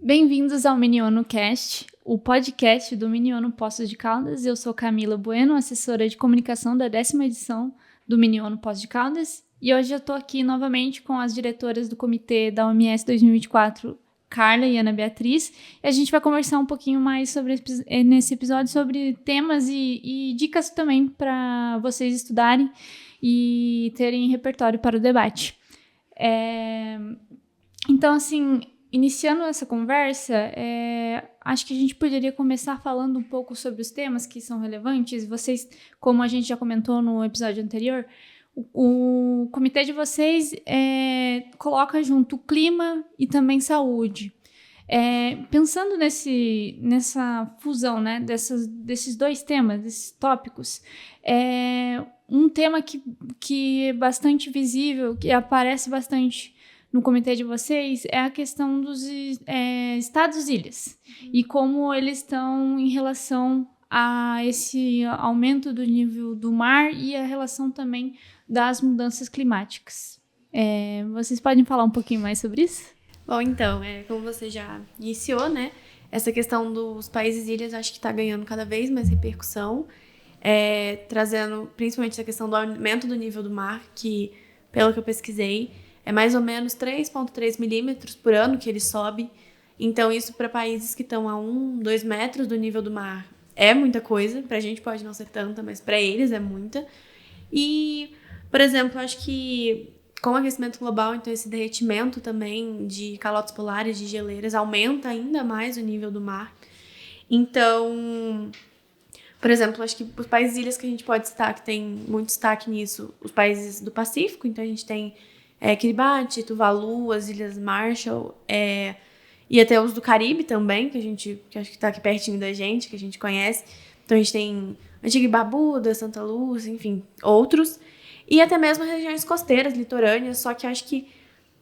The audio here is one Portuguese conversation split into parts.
Bem-vindos ao Minionu Cast, o podcast do Minionu Poços de Caldas. Eu sou Camila Bueno, assessora de comunicação da 10ª edição do Minionu Poços de Caldas. E hoje eu estou aqui novamente com as diretoras do comitê da OMS 2024, Carla e Ana Beatriz. E a gente vai conversar um pouquinho mais nesse episódio sobre temas e dicas também para vocês estudarem e terem repertório para o debate. Então, assim, iniciando essa conversa, acho que a gente poderia começar falando um pouco sobre os temas que são relevantes. Vocês, como a gente já comentou no episódio anterior, o comitê de vocês coloca junto o clima e também saúde. Pensando nessa fusão, né, desses dois temas, desses tópicos, um tema que é bastante visível, que aparece bastante no comitê de vocês, é a questão dos estados-ilhas e como eles estão em relação a esse aumento do nível do mar e a relação também das mudanças climáticas. Vocês podem falar um pouquinho mais sobre isso? Bom, então, como você já iniciou, né? Essa questão dos países-ilhas acho que está ganhando cada vez mais repercussão, trazendo principalmente essa questão do aumento do nível do mar, que, pelo que eu pesquisei, é mais ou menos 3,3 milímetros por ano que ele sobe. Então, isso para países que estão a 1, 2 metros do nível do mar é muita coisa. Para a gente pode não ser tanta, mas para eles é muita. E, por exemplo, acho que com o aquecimento global, então esse derretimento também de calotas polares, de geleiras, aumenta ainda mais o nível do mar. Então, por exemplo, acho que os países-ilhas que a gente pode citar, que tem muito destaque nisso, os países do Pacífico, então a gente tem Kiribati, Tuvalu, as Ilhas Marshall, e até os do Caribe também, que acho que está aqui pertinho da gente, que a gente conhece. Então a gente tem Antigua e Barbuda, Santa Lúcia, enfim, outros. E até mesmo regiões costeiras, litorâneas, só que acho que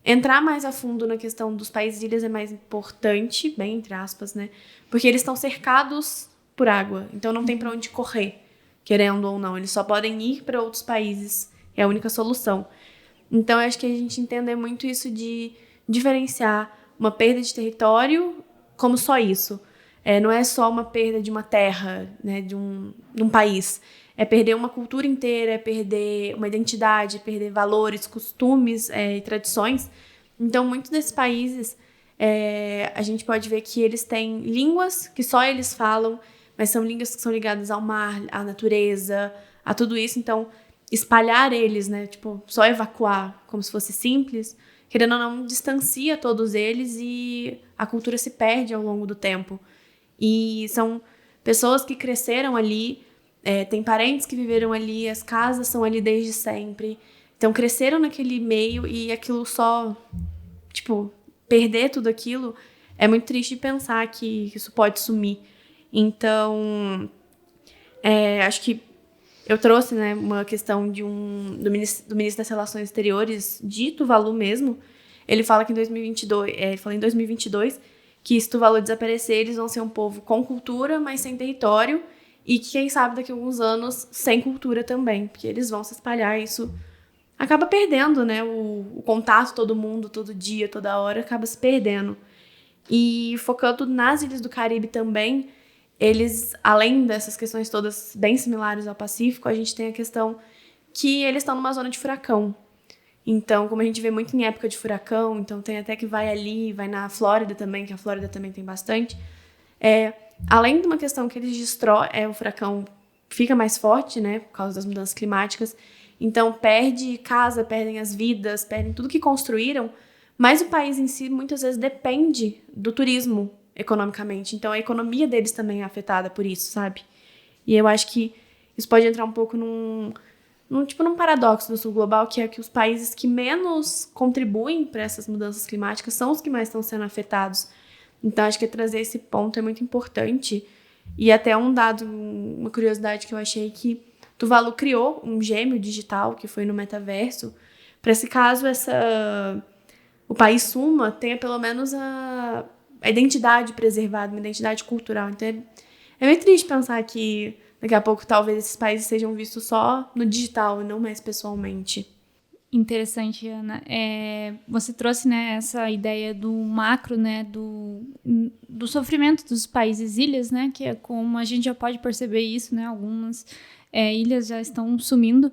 entrar mais a fundo na questão dos países-ilhas é mais importante, bem entre aspas, né? Porque eles estão cercados por água, então não tem para onde correr, querendo ou não. Eles só podem ir para outros países, é a única solução. Então, eu acho que a gente entender muito isso de diferenciar uma perda de território como só isso. Não é só uma perda de uma terra, né, de um país. É perder uma cultura inteira, é perder uma identidade, é perder valores, costumes e tradições. Então, muitos desses países, a gente pode ver que eles têm línguas que só eles falam, mas são línguas que são ligadas ao mar, à natureza, a tudo isso. Então, espalhar eles, né, tipo, só evacuar como se fosse simples, querendo ou não, distancia todos eles e a cultura se perde ao longo do tempo. E são pessoas que cresceram ali, tem parentes que viveram ali, as casas são ali desde sempre. Então, cresceram naquele meio e aquilo só, tipo, perder tudo aquilo é muito triste de pensar que isso pode sumir. Então, acho que eu trouxe, né, uma questão do ministro das Relações Exteriores de Tuvalu mesmo. Ele fala que em 2022, que se Tuvalu desaparecer, eles vão ser um povo com cultura, mas sem território, e que, quem sabe, daqui a alguns anos, sem cultura também, porque eles vão se espalhar, e isso acaba perdendo, né, o contato, todo mundo, todo dia, toda hora, acaba se perdendo. E focando nas ilhas do Caribe também, eles, além dessas questões todas bem similares ao Pacífico, a gente tem a questão que eles estão numa zona de furacão. Então, como a gente vê muito em época de furacão, então tem até que vai na Flórida também, que a Flórida também tem bastante. Além de uma questão que eles destroem, o furacão fica mais forte, né, por causa das mudanças climáticas. Então, perde casa, perdem as vidas, perdem tudo que construíram, mas o país em si muitas vezes depende do turismo economicamente. Então, a economia deles também é afetada por isso, sabe? E eu acho que isso pode entrar um pouco num paradoxo do sul global, que é que os países que menos contribuem para essas mudanças climáticas são os que mais estão sendo afetados. Então, acho que trazer esse ponto é muito importante. E até um dado, uma curiosidade que eu achei, que Tuvalu criou um gêmeo digital, que foi no metaverso, para se caso o país suma, tenha pelo menos a identidade preservada, uma identidade cultural. Então, é meio triste pensar que daqui a pouco talvez esses países sejam vistos só no digital e não mais pessoalmente. interessante, Ana. Você trouxe, né, essa ideia do macro, né, do sofrimento dos países ilhas, né, que é como a gente já pode perceber isso, né, algumas ilhas já estão sumindo.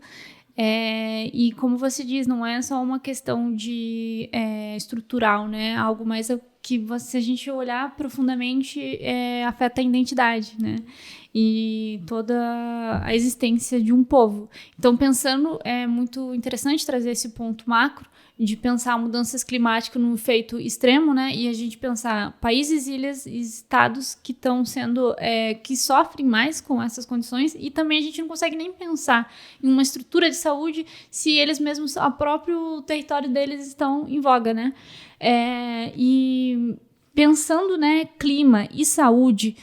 E como você diz, não é só uma questão de estrutural, né, algo mais que se a gente olhar profundamente afeta a identidade, né, e toda a existência de um povo. Então, pensando, é muito interessante trazer esse ponto macro de pensar mudanças climáticas no efeito extremo, né? E a gente pensar países, ilhas e estados que estão sendo, que sofrem mais com essas condições, e também a gente não consegue nem pensar em uma estrutura de saúde se eles mesmos, o próprio território deles estão em voga, né? E pensando, né, clima e saúde,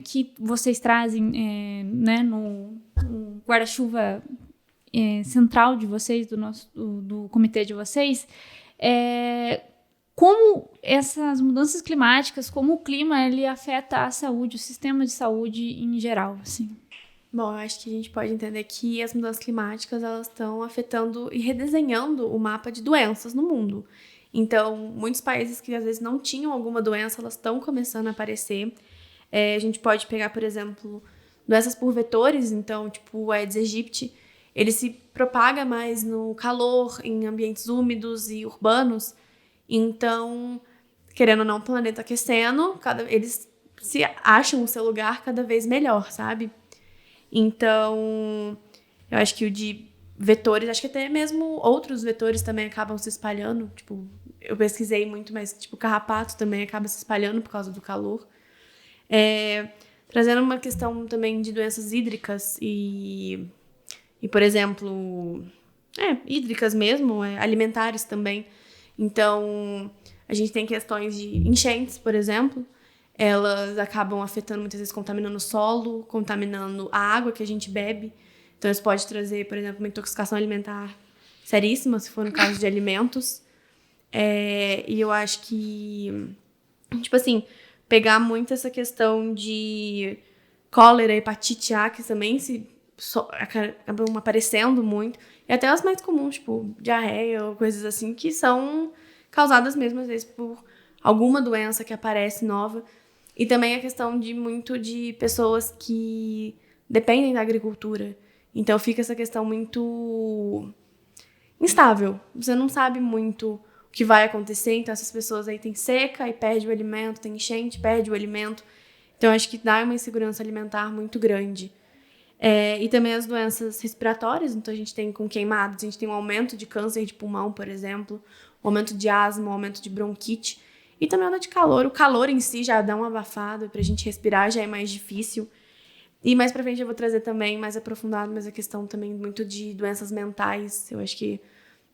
que vocês trazem né, no guarda-chuva central de vocês, do comitê de vocês, como essas mudanças climáticas, como o clima ele afeta a saúde, o sistema de saúde em geral, assim. Bom, eu acho que a gente pode entender que as mudanças climáticas elas estão afetando e redesenhando o mapa de doenças no mundo. Então, muitos países que às vezes não tinham alguma doença, elas estão começando a aparecer. A gente pode pegar, por exemplo, doenças por vetores, então, tipo o Aedes aegypti, ele se propaga mais no calor, em ambientes úmidos e urbanos. Então, querendo ou não, o planeta aquecendo, eles se acham o seu lugar cada vez melhor, sabe? Então, eu acho que o de vetores, acho que até mesmo outros vetores também acabam se espalhando. Tipo, eu pesquisei muito, mas tipo, carrapato também acaba se espalhando por causa do calor. Trazendo uma questão também de doenças hídricas e por exemplo, hídricas mesmo, alimentares também. Então, a gente tem questões de enchentes, por exemplo. Elas acabam afetando, muitas vezes, contaminando o solo, contaminando a água que a gente bebe. Então, isso pode trazer, por exemplo, uma intoxicação alimentar seríssima, se for no caso de alimentos. E eu acho que, tipo assim, pegar muito essa questão de cólera, hepatite A, que também acabam aparecendo muito. E até as mais comuns, tipo diarreia ou coisas assim, que são causadas mesmo, às vezes, por alguma doença que aparece nova. E também a questão de pessoas que dependem da agricultura. Então fica essa questão muito instável. Você não sabe muito o que vai acontecer. Então essas pessoas aí têm seca e perde o alimento, tem enchente, perde o alimento. Então acho que dá uma insegurança alimentar muito grande. E também as doenças respiratórias. Então a gente tem com queimados, a gente tem um aumento de câncer de pulmão, por exemplo, um aumento de asma, um aumento de bronquite. E também onda de calor. O calor em si já dá um abafado, pra gente respirar já é mais difícil. E mais pra frente eu vou trazer também, mais aprofundado, mas a questão também muito de doenças mentais. Eu acho que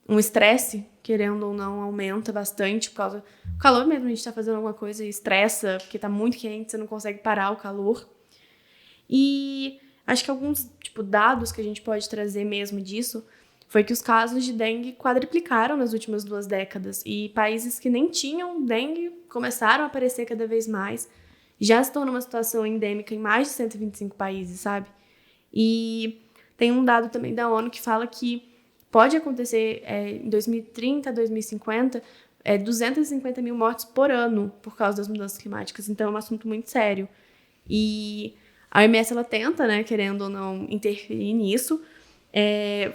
um estresse, querendo ou não, aumenta bastante por causa do calor mesmo. A gente tá fazendo alguma coisa e estressa, porque tá muito quente, você não consegue parar o calor. E acho que alguns dados que a gente pode trazer mesmo disso foi que os casos de dengue quadriplicaram nas últimas 2 décadas. E países que nem tinham dengue começaram a aparecer cada vez mais. Já estão numa situação endêmica em mais de 125 países, sabe? E tem um dado também da ONU que fala que pode acontecer em 2030, 2050, 250 mil mortes por ano por causa das mudanças climáticas. Então é um assunto muito sério. E a OMS, ela tenta, né, querendo ou não, interferir nisso,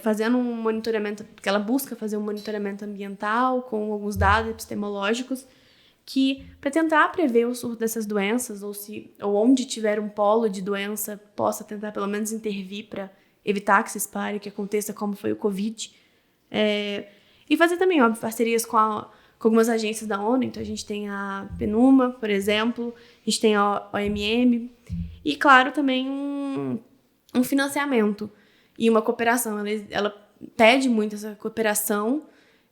fazendo um monitoramento, porque ela busca fazer um monitoramento ambiental com alguns dados epistemológicos que, para tentar prever o surto dessas doenças, ou onde tiver um polo de doença, possa tentar pelo menos intervir para evitar que se espalhe, que aconteça como foi o Covid. E fazer também, óbvio, parcerias com algumas agências da ONU. Então, a gente tem a PNUMA, por exemplo, a gente tem a OMM, e, claro, também um financiamento e uma cooperação. Ela pede muito essa cooperação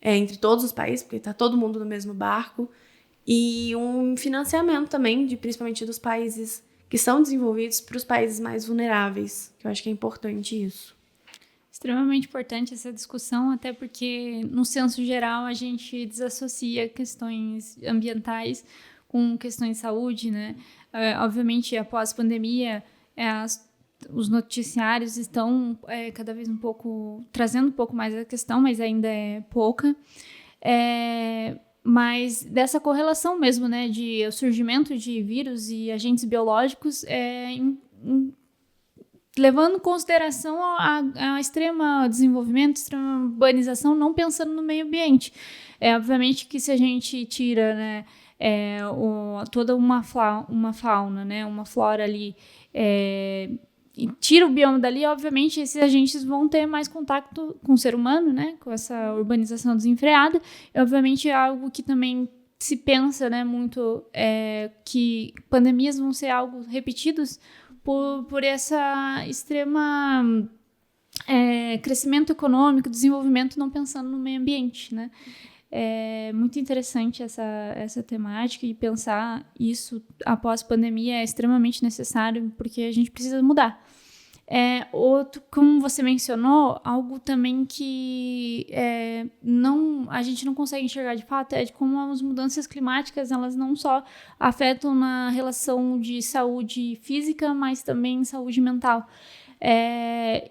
entre todos os países, porque está todo mundo no mesmo barco, e um financiamento também, principalmente dos países que são desenvolvidos, para os países mais vulneráveis, que eu acho que é importante isso. Extremamente importante essa discussão, até porque, no senso geral, a gente desassocia questões ambientais com questões de saúde, né? Obviamente, após a pandemia, os noticiários estão cada vez trazendo um pouco mais a questão, mas ainda é pouca. Mas dessa correlação mesmo, né, de o surgimento de vírus e agentes biológicos, levando em consideração a extrema desenvolvimento, extrema urbanização, não pensando no meio ambiente. Obviamente que se a gente tira, né, toda uma fauna, né, uma flora ali, e tira o bioma dali, obviamente esses agentes vão ter mais contato com o ser humano, né, com essa urbanização desenfreada. E, obviamente, é algo que também se pensa, né, muito, que pandemias vão ser algo repetidos por essa extrema crescimento econômico, desenvolvimento, não pensando no meio ambiente, né. É muito interessante essa temática, e pensar isso após pandemia é extremamente necessário, porque a gente precisa mudar. Como você mencionou, algo também que a gente não consegue enxergar de fato é de como as mudanças climáticas, elas não só afetam na relação de saúde física, mas também saúde mental.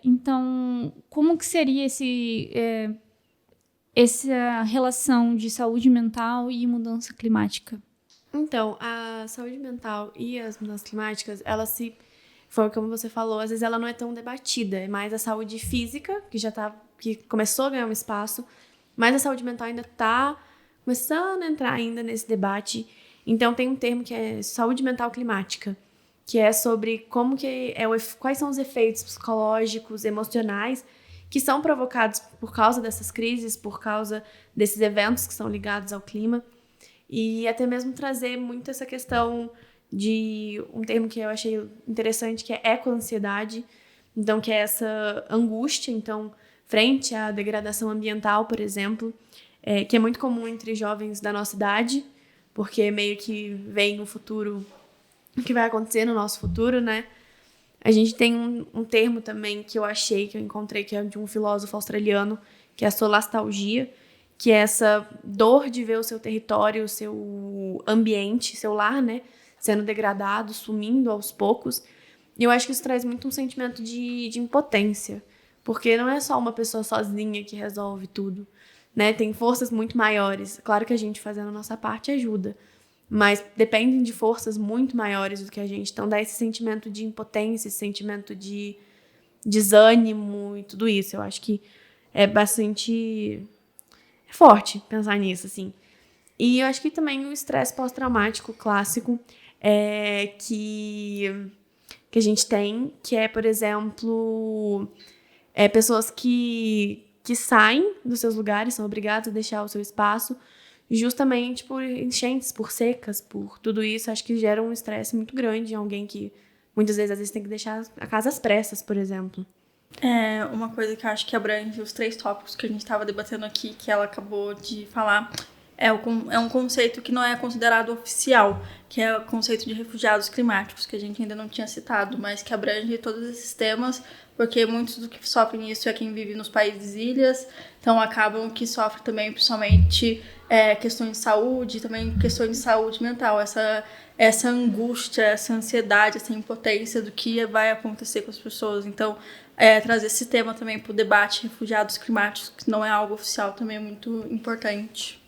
Então, como que seria essa relação de saúde mental e mudança climática? Então, a saúde mental e as mudanças climáticas, foi como você falou, às vezes ela não é tão debatida, é mais a saúde física, que começou a ganhar um espaço, mas a saúde mental ainda está começando a entrar ainda nesse debate. Então, tem um termo que é saúde mental climática, que é sobre quais são os efeitos psicológicos, emocionais, que são provocados por causa dessas crises, por causa desses eventos que são ligados ao clima, e até mesmo trazer muito essa questão de um termo que eu achei interessante, que é ecoansiedade, então, que é essa angústia, então, frente à degradação ambiental, por exemplo, que é muito comum entre jovens da nossa idade, porque meio que vem o futuro, o que vai acontecer no nosso futuro, né? A gente tem um termo também que eu encontrei, que é de um filósofo australiano, que é a solastalgia, que é essa dor de ver o seu território, o seu ambiente, seu lar, né, sendo degradado, sumindo aos poucos. E eu acho que isso traz muito um sentimento de impotência, porque não é só uma pessoa sozinha que resolve tudo, né? Tem forças muito maiores. Claro que a gente fazendo a nossa parte ajuda, mas dependem de forças muito maiores do que a gente. Então dá esse sentimento de impotência, esse sentimento de desânimo e tudo isso. Eu acho que é bastante forte pensar nisso, assim. E eu acho que também o estresse pós-traumático clássico que a gente tem, que é, por exemplo, pessoas que saem dos seus lugares, são obrigadas a deixar o seu espaço, justamente por enchentes, por secas, por tudo isso. Acho que gera um estresse muito grande em alguém que muitas vezes, às vezes, tem que deixar a casa às pressas, por exemplo. Uma coisa que eu acho que abrange os 3 tópicos que a gente estava debatendo aqui, que ela acabou de falar, é um conceito que não é considerado oficial, que é o conceito de refugiados climáticos, que a gente ainda não tinha citado, mas que abrange todos esses temas, porque muitos do que sofrem isso é quem vive nos países ilhas, então acabam que sofrem também, principalmente, questões de saúde, também questões de saúde mental, essa angústia, essa ansiedade, essa impotência do que vai acontecer com as pessoas. Então, trazer esse tema também para o debate refugiados climáticos, que não é algo oficial, também é muito importante.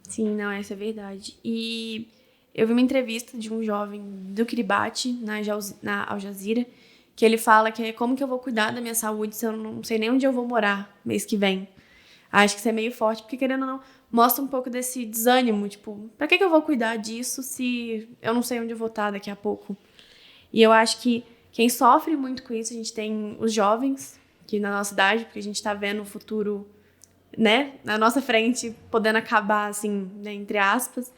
Sim, não, essa é verdade. E eu vi uma entrevista de um jovem do Kiribati, na Al Jazeera, que ele fala que é como que eu vou cuidar da minha saúde se eu não sei nem onde eu vou morar mês que vem. Acho que isso é meio forte, porque, querendo ou não, mostra um pouco desse desânimo, tipo, pra que eu vou cuidar disso se eu não sei onde eu vou estar daqui a pouco? E eu acho que quem sofre muito com isso, a gente tem os jovens, que na nossa idade, porque a gente tá vendo o futuro, né, na nossa frente, podendo acabar, assim, né, entre aspas.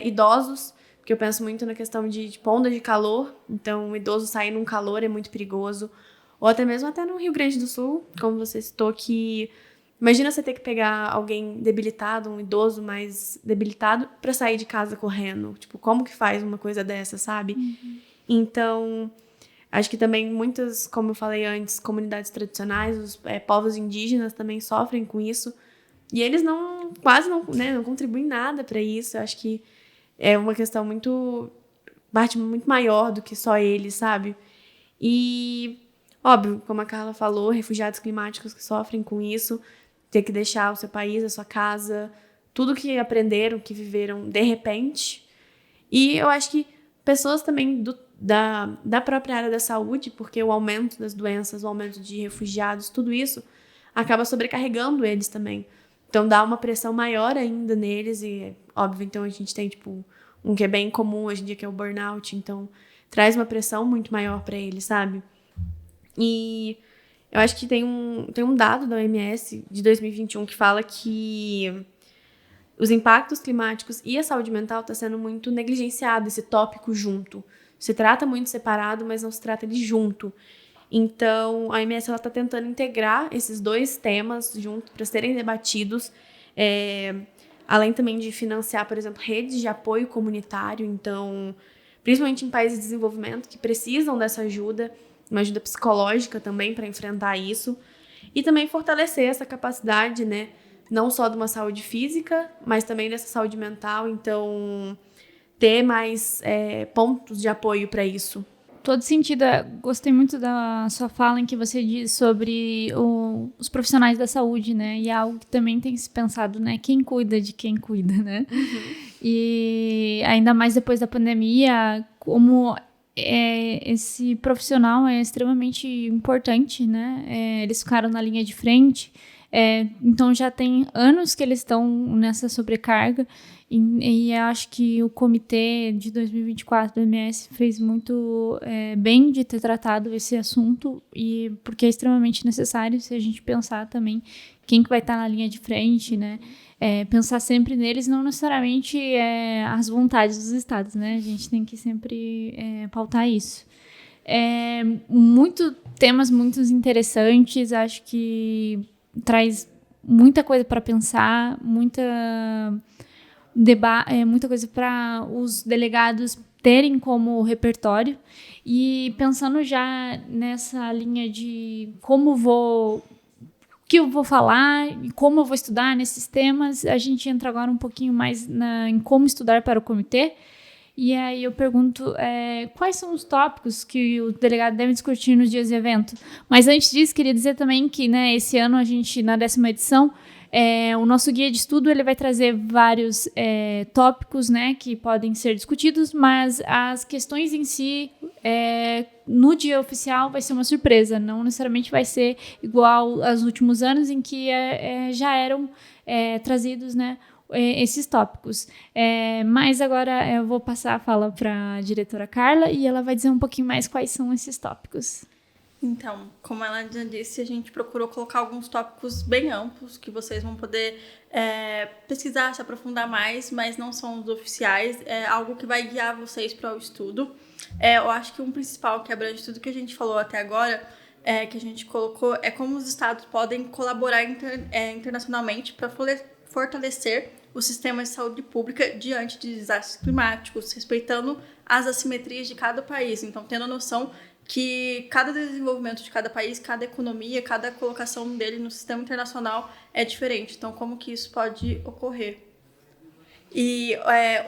Idosos, porque eu penso muito na questão de onda de calor, então o idoso sair num calor é muito perigoso. Ou até mesmo no Rio Grande do Sul, como você citou, que imagina você ter que pegar alguém debilitado, um idoso mais debilitado, pra sair de casa correndo. Tipo, como que faz uma coisa dessa, sabe? Uhum. Então, acho que também muitas, como eu falei antes, comunidades tradicionais, os povos indígenas também sofrem com isso. E eles quase não contribuem nada para isso. Eu acho que é uma questão muito maior do que só eles, sabe? E, óbvio, como a Carla falou, refugiados climáticos que sofrem com isso, ter que deixar o seu país, a sua casa, tudo que aprenderam, que viveram de repente. E eu acho que pessoas também da própria área da saúde, porque o aumento das doenças, o aumento de refugiados, tudo isso acaba sobrecarregando eles também. Então dá uma pressão maior ainda neles e, óbvio, então a gente tem, tipo, um que é bem comum hoje em dia, que é o burnout, então traz uma pressão muito maior para eles, sabe? E eu acho que tem um dado da OMS de 2021 que fala que os impactos climáticos e a saúde mental está sendo muito negligenciado, esse tópico junto. Se trata muito separado, mas não se trata de junto. Então, a OMS está tentando integrar esses dois temas juntos para serem debatidos, além também de financiar, por exemplo, redes de apoio comunitário. Então, principalmente em países de desenvolvimento que precisam dessa ajuda, uma ajuda psicológica também para enfrentar isso. E também fortalecer essa capacidade, né? Não só de uma saúde física, mas também dessa saúde mental. Então, ter mais pontos de apoio para isso. Todo sentido. Gostei muito da sua fala em que você diz sobre os profissionais da saúde, né? E é algo que também tem se pensado, né? Quem cuida de quem cuida, né? Uhum. E ainda mais depois da pandemia, como esse profissional é extremamente importante, né? Eles ficaram na linha de frente. Então já tem anos que eles estão nessa sobrecarga e acho que o comitê de 2024 do OMS fez muito bem de ter tratado esse assunto, e porque é extremamente necessário se a gente pensar também quem que vai estar na linha de frente, né? Pensar sempre neles, não necessariamente as vontades dos estados, né? A gente tem que sempre pautar isso. Temas muito interessantes, acho que traz muita coisa para pensar, muita coisa para os delegados terem como repertório. E pensando já nessa linha de o que eu vou falar e como eu vou estudar nesses temas, a gente entra agora um pouquinho mais em como estudar para o comitê. E aí eu pergunto quais são os tópicos que o delegado deve discutir nos dias de evento. Mas antes disso, queria dizer também que, né, esse ano a gente, na 10ª edição, o nosso guia de estudo ele vai trazer vários tópicos, né, que podem ser discutidos, mas as questões em si, no dia oficial, vai ser uma surpresa. Não necessariamente vai ser igual aos últimos anos, em que já eram trazidos, né, esses tópicos. Mas agora eu vou passar a fala para a diretora Carla e ela vai dizer um pouquinho mais quais são esses tópicos. Então, como ela já disse, a gente procurou colocar alguns tópicos bem amplos que vocês vão poder pesquisar, se aprofundar mais, mas não são os oficiais, é algo que vai guiar vocês para o estudo. Eu acho que um principal que abrange tudo que a gente falou até agora, que a gente colocou, é como os estados podem colaborar internacionalmente para fortalecer o sistema de saúde pública diante de desastres climáticos, respeitando as assimetrias de cada país. Então, tendo a noção que cada desenvolvimento de cada país, cada economia, cada colocação dele no sistema internacional é diferente. Então, como que isso pode ocorrer? E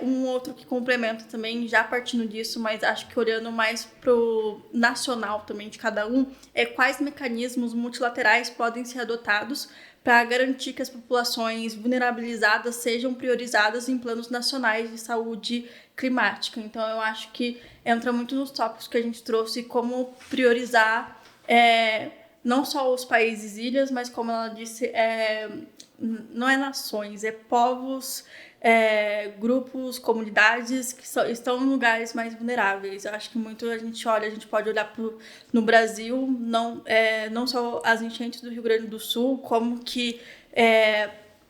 um outro que complementa também, já partindo disso, mas acho que olhando mais para o nacional também de cada um, quais mecanismos multilaterais podem ser adotados para garantir que as populações vulnerabilizadas sejam priorizadas em planos nacionais de saúde climática. Então, eu acho que entra muito nos tópicos que a gente trouxe, como priorizar não só os países e ilhas, mas, como ela disse, não é nações, é povos, grupos, comunidades que estão em lugares mais vulneráveis. Eu acho que muito a gente pode olhar no Brasil, não só as enchentes do Rio Grande do Sul, como que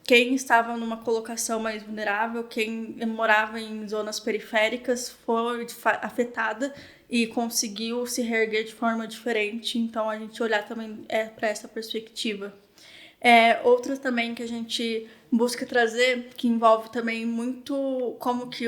quem estava numa colocação mais vulnerável, quem morava em zonas periféricas, foi afetada e conseguiu se reerguer de forma diferente. Então, a gente olhar também para essa perspectiva. Outro também que a gente busca trazer, que envolve também muito como que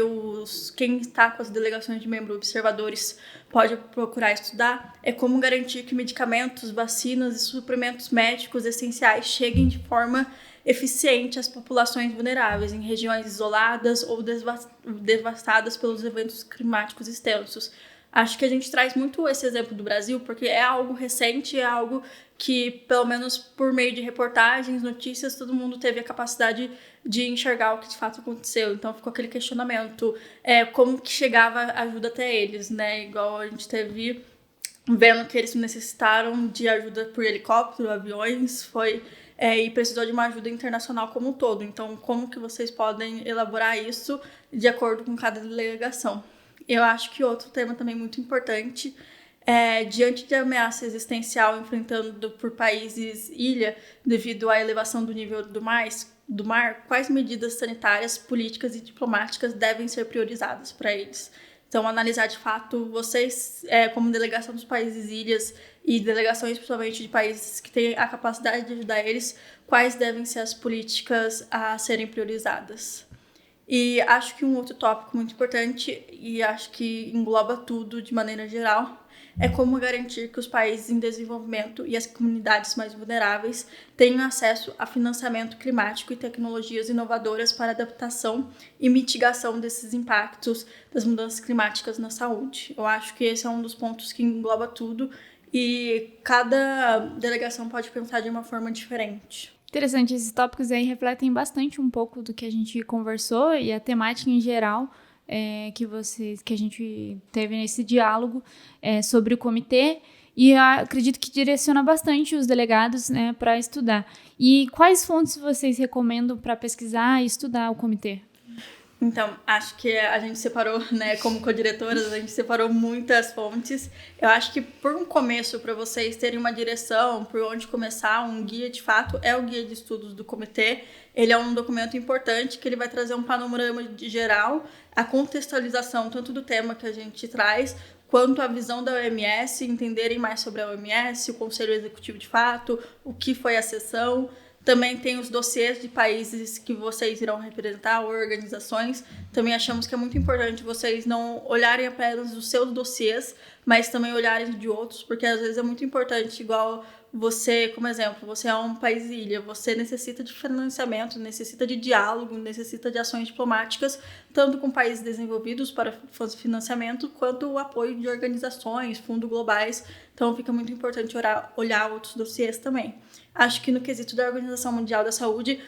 quem está com as delegações de membros observadores pode procurar estudar, é como garantir que medicamentos, vacinas e suprimentos médicos essenciais cheguem de forma eficiente às populações vulneráveis em regiões isoladas ou devastadas pelos eventos climáticos extensos. Acho que a gente traz muito esse exemplo do Brasil, porque é algo recente, é algo que, pelo menos por meio de reportagens, notícias, todo mundo teve a capacidade de enxergar o que de fato aconteceu. Então ficou aquele questionamento, como que chegava a ajuda até eles, né? Igual a gente teve vendo que eles necessitaram de ajuda por helicóptero, aviões, e precisou de uma ajuda internacional como um todo. Então, como que vocês podem elaborar isso de acordo com cada delegação? Eu acho que outro tema também muito importante é, diante de ameaça existencial enfrentando por países ilha, devido à elevação do nível do mar, quais medidas sanitárias, políticas e diplomáticas devem ser priorizadas para eles? Então, analisar de fato, vocês, como delegação dos países ilhas e delegações principalmente de países que têm a capacidade de ajudar eles, quais devem ser as políticas a serem priorizadas. E acho que um outro tópico muito importante, e acho que engloba tudo de maneira geral, é como garantir que os países em desenvolvimento e as comunidades mais vulneráveis tenham acesso a financiamento climático e tecnologias inovadoras para adaptação e mitigação desses impactos das mudanças climáticas na saúde. Eu acho que esse é um dos pontos que engloba tudo e cada delegação pode pensar de uma forma diferente. Interessante, esses tópicos aí refletem bastante um pouco do que a gente conversou e a temática em geral que a gente teve nesse diálogo sobre o comitê, e acredito que direciona bastante os delegados, né, para estudar. E quais fontes vocês recomendam para pesquisar e estudar o comitê? Então, acho que a gente separou, né, como co-diretoras, a gente separou muitas fontes. Eu acho que por um começo, para vocês terem uma direção, por onde começar, um guia de fato, é o Guia de Estudos do Comitê. Ele é um documento importante que ele vai trazer um panorama geral, a contextualização tanto do tema que a gente traz, quanto a visão da OMS, entenderem mais sobre a OMS, o Conselho Executivo de fato, o que foi a sessão. Também tem os dossiês de países que vocês irão representar, ou organizações. Também achamos que é muito importante vocês não olharem apenas os seus dossiês, mas também olharem de outros, porque às vezes é muito importante, igual você, como exemplo, você é um país ilha, você necessita de financiamento, necessita de diálogo, necessita de ações diplomáticas, tanto com países desenvolvidos para financiamento, quanto o apoio de organizações, fundos globais. Então fica muito importante olhar outros dossiês também. Acho que no quesito da Organização Mundial da Saúde,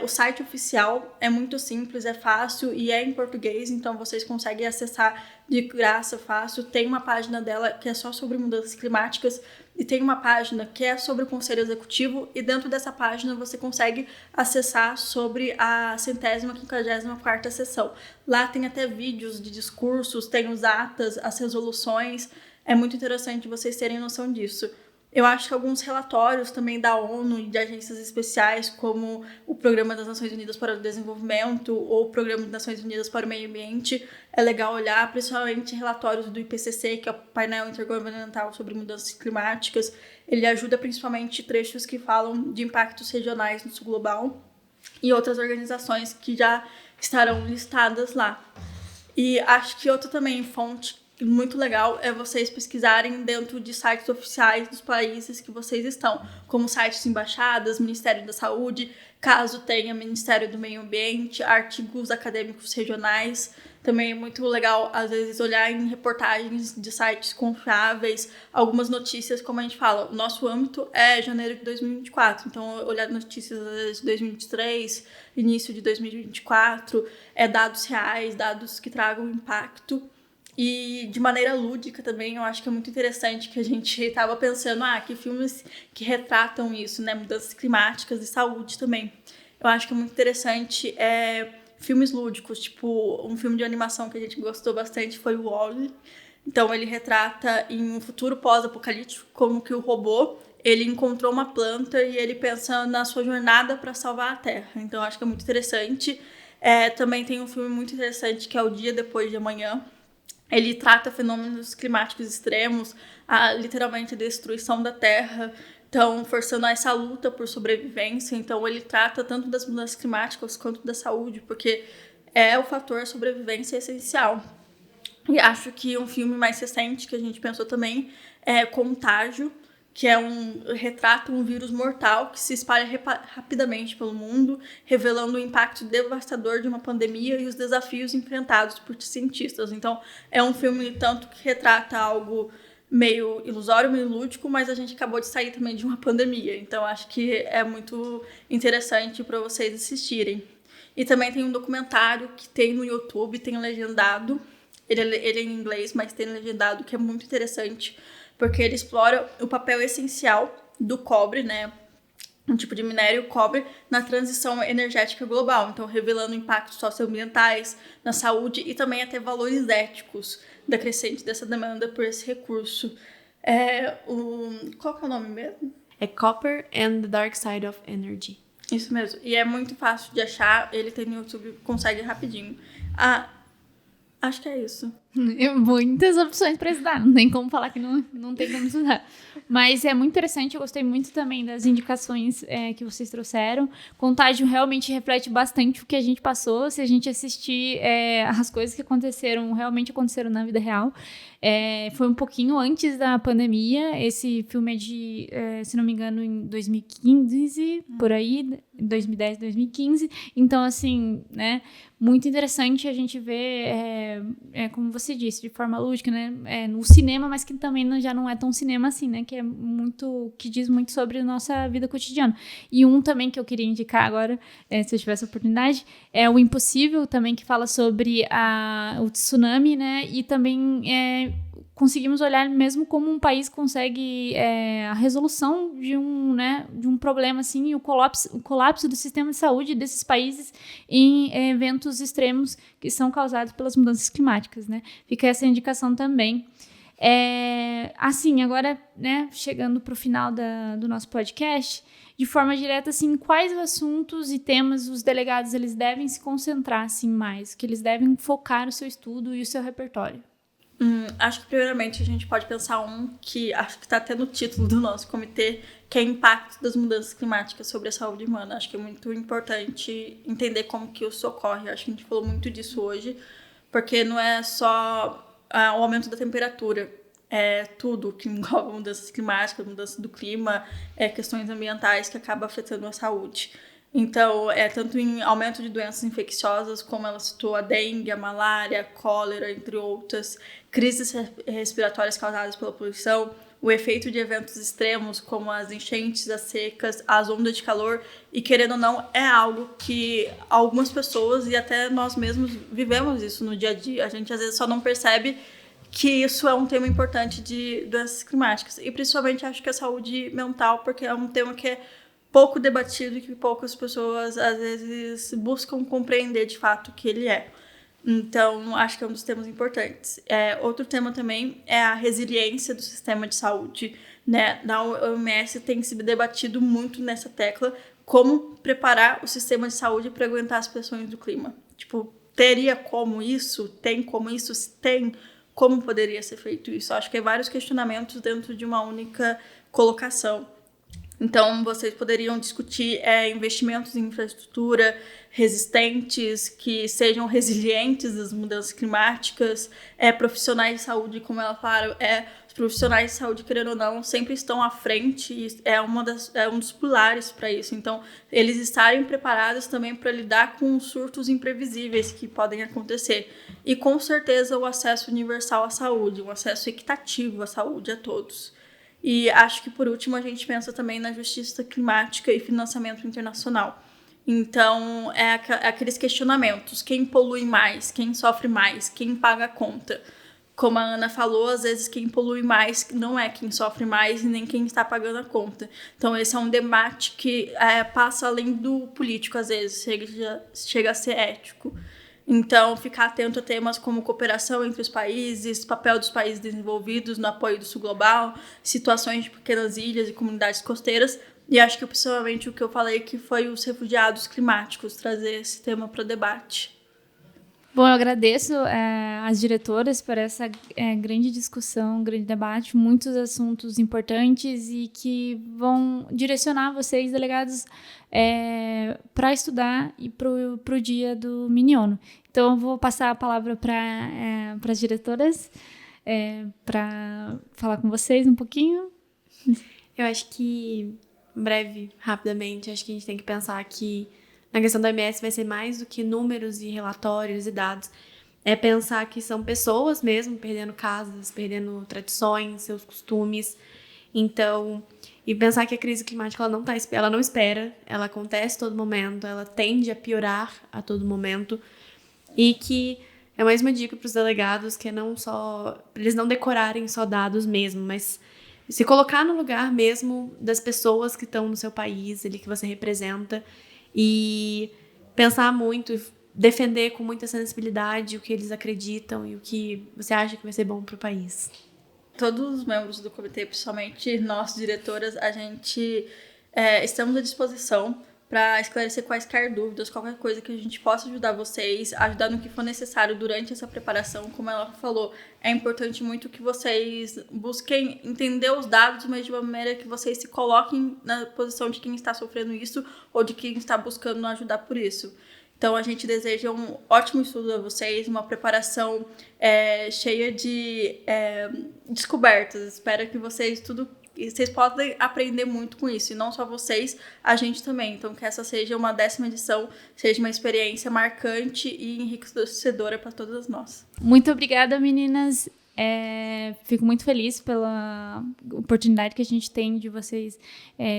o site oficial é muito simples, é fácil e é em português, então vocês conseguem acessar de graça, fácil. Tem uma página dela que é só sobre mudanças climáticas e tem uma página que é sobre o Conselho Executivo, e dentro dessa página você consegue acessar sobre a 154ª sessão. Lá tem até vídeos de discursos, tem os atas, as resoluções. É muito interessante vocês terem noção disso. Eu acho que alguns relatórios também da ONU e de agências especiais, como o Programa das Nações Unidas para o Desenvolvimento ou o Programa das Nações Unidas para o Meio Ambiente, é legal olhar, principalmente relatórios do IPCC, que é o Painel Intergovernamental sobre Mudanças Climáticas. Ele ajuda principalmente trechos que falam de impactos regionais no sul global e outras organizações que já estarão listadas lá. E acho que outra também fonte muito legal é vocês pesquisarem dentro de sites oficiais dos países que vocês estão, como sites de embaixadas, Ministério da Saúde, caso tenha Ministério do Meio Ambiente, artigos acadêmicos regionais. Também é muito legal, às vezes, olhar em reportagens de sites confiáveis, algumas notícias, como a gente fala, o nosso âmbito é janeiro de 2024, então olhar notícias de 2023, início de 2024, dados reais, dados que tragam impacto. E de maneira lúdica também, eu acho que é muito interessante que a gente estava pensando, que filmes que retratam isso, né? Mudanças climáticas e saúde também. Eu acho que é muito interessante filmes lúdicos, tipo um filme de animação que a gente gostou bastante foi o Wall-E. Então ele retrata em um futuro pós-apocalíptico como que o robô, ele encontrou uma planta e ele pensa na sua jornada para salvar a Terra. Então eu acho que é muito interessante. Também tem um filme muito interessante que é O Dia Depois de Amanhã. Ele trata fenômenos climáticos extremos, literalmente a destruição da Terra, então forçando essa luta por sobrevivência. Então ele trata tanto das mudanças climáticas quanto da saúde, porque o fator sobrevivência essencial. E acho que um filme mais recente que a gente pensou também é Contágio, que retrata um vírus mortal que se espalha rapidamente pelo mundo, revelando o impacto devastador de uma pandemia e os desafios enfrentados por cientistas. Então, é um filme tanto que retrata algo meio ilusório, meio lúdico, mas a gente acabou de sair também de uma pandemia. Então, acho que é muito interessante para vocês assistirem. E também tem um documentário que tem no YouTube, tem legendado. Ele é em inglês, mas tem legendado, que é muito interessante, porque ele explora o papel essencial do cobre, né? Um tipo de minério, cobre, na transição energética global. Então, revelando impactos socioambientais na saúde e também até valores éticos da crescente dessa demanda por esse recurso. Qual que é o nome mesmo? É Copper and the Dark Side of Energy. Isso mesmo. E é muito fácil de achar. Ele tem no YouTube, consegue rapidinho. Acho que é isso. Muitas opções para estudar, não tem como falar que não tem como estudar. Mas é muito interessante, eu gostei muito também das indicações que vocês trouxeram. Contágio realmente reflete bastante o que a gente passou, se a gente assistir as coisas que realmente aconteceram na vida real. Foi um pouquinho antes da pandemia, esse filme é de, se não me engano, em 2015, por aí, 2010, 2015. Então, assim, né, muito interessante a gente ver, como você disse, de forma lúdica, né, no cinema, mas que também já não é tão cinema assim, né, que diz muito sobre a nossa vida cotidiana. E um também que eu queria indicar agora, se eu tivesse a oportunidade, é O Impossível, também, que fala sobre o tsunami, né, e também conseguimos olhar mesmo como um país consegue a resolução de um problema, assim, e o colapso do sistema de saúde desses países em eventos extremos que são causados pelas mudanças climáticas, né? Fica essa indicação também. Assim, agora, né, chegando para o final do nosso podcast, de forma direta, assim, quais assuntos e temas os delegados eles devem se concentrar assim, mais, que eles devem focar o seu estudo e o seu repertório? Acho que primeiramente a gente pode pensar que acho que está até no título do nosso comitê, que é impacto das mudanças climáticas sobre a saúde humana. Acho que é muito importante entender como que isso ocorre. Acho que a gente falou muito disso hoje, porque não é só o aumento da temperatura, é tudo que envolve mudanças climáticas, mudança do clima, questões ambientais que acabam afetando a saúde. Então, tanto em aumento de doenças infecciosas, como ela citou, a dengue, a malária, a cólera, entre outras, crises respiratórias causadas pela poluição, o efeito de eventos extremos, como as enchentes, as secas, as ondas de calor, e querendo ou não, é algo que algumas pessoas, e até nós mesmos, vivemos isso no dia a dia. A gente, às vezes, só não percebe que isso é um tema importante de doenças climáticas. E, principalmente, acho que a saúde mental, porque é um tema que é pouco debatido e que poucas pessoas, às vezes, buscam compreender de fato o que ele é. Então, acho que é um dos temas importantes. Outro tema também é a resiliência do sistema de saúde, né? Na OMS tem se debatido muito nessa tecla, como preparar o sistema de saúde para aguentar as pressões do clima. Tipo, teria como isso? Tem como isso? Se tem, como poderia ser feito isso? Acho que é vários questionamentos dentro de uma única colocação. Então, vocês poderiam discutir investimentos em infraestrutura resistentes, que sejam resilientes às mudanças climáticas, profissionais de saúde, como ela fala, os profissionais de saúde, querendo ou não, sempre estão à frente, e é um dos pilares para isso. Então, eles estarem preparados também para lidar com surtos imprevisíveis que podem acontecer. E, com certeza, o acesso universal à saúde, um acesso equitativo à saúde a todos. E acho que, por último, a gente pensa também na justiça climática e financiamento internacional. Então, aqueles questionamentos: quem polui mais, quem sofre mais, quem paga a conta. Como a Ana falou, às vezes quem polui mais não é quem sofre mais e nem quem está pagando a conta. Então, esse é um debate que passa além do político, às vezes, chega a ser ético. Então, ficar atento a temas como cooperação entre os países, papel dos países desenvolvidos no apoio do Sul Global, situações de pequenas ilhas e comunidades costeiras. E acho que, principalmente, o que eu falei que foi os refugiados climáticos, trazer esse tema para o debate. Bom, eu agradeço às diretoras por essa grande discussão, grande debate, muitos assuntos importantes e que vão direcionar vocês, delegados, para estudar e para o dia do Miniono. Então, eu vou passar a palavra para as diretoras, para falar com vocês um pouquinho. Eu acho que, rapidamente, acho que a gente tem que pensar que na questão da OMS vai ser mais do que números e relatórios e dados. É pensar que são pessoas mesmo perdendo casas, perdendo tradições, seus costumes. Então, e pensar que a crise climática ela não espera, ela acontece a todo momento, ela tende a piorar a todo momento. E que é mais uma dica para os delegados, que é não só para eles não decorarem só dados mesmo, mas se colocar no lugar mesmo das pessoas que estão no seu país, ali que você representa, e pensar muito, defender com muita sensibilidade o que eles acreditam e o que você acha que vai ser bom para o país. Todos os membros do comitê, principalmente nós, diretoras, a gente estamos à disposição para esclarecer quaisquer dúvidas, qualquer coisa que a gente possa ajudar vocês, ajudar no que for necessário durante essa preparação. Como ela falou, é importante muito que vocês busquem entender os dados, mas de uma maneira que vocês se coloquem na posição de quem está sofrendo isso ou de quem está buscando ajudar por isso. Então, a gente deseja um ótimo estudo a vocês, uma preparação cheia de descobertas. Espero que vocês podem aprender muito com isso. E não só vocês, a gente também. Então, que essa seja uma 10ª edição, seja uma experiência marcante e enriquecedora para todas nós. Muito obrigada, meninas. Fico muito feliz pela oportunidade que a gente tem de vocês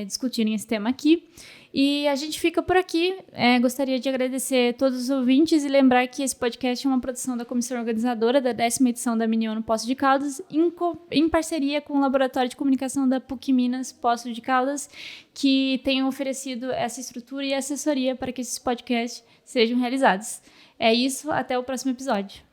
discutirem esse tema aqui. E a gente fica por aqui. Gostaria de agradecer a todos os ouvintes e lembrar que esse podcast é uma produção da comissão organizadora da 10ª edição da Mini-ONU Poços de Caldas, em parceria com o Laboratório de Comunicação da PUC Minas Poços de Caldas, que tem oferecido essa estrutura e assessoria para que esses podcasts sejam realizados. É isso, até o próximo episódio.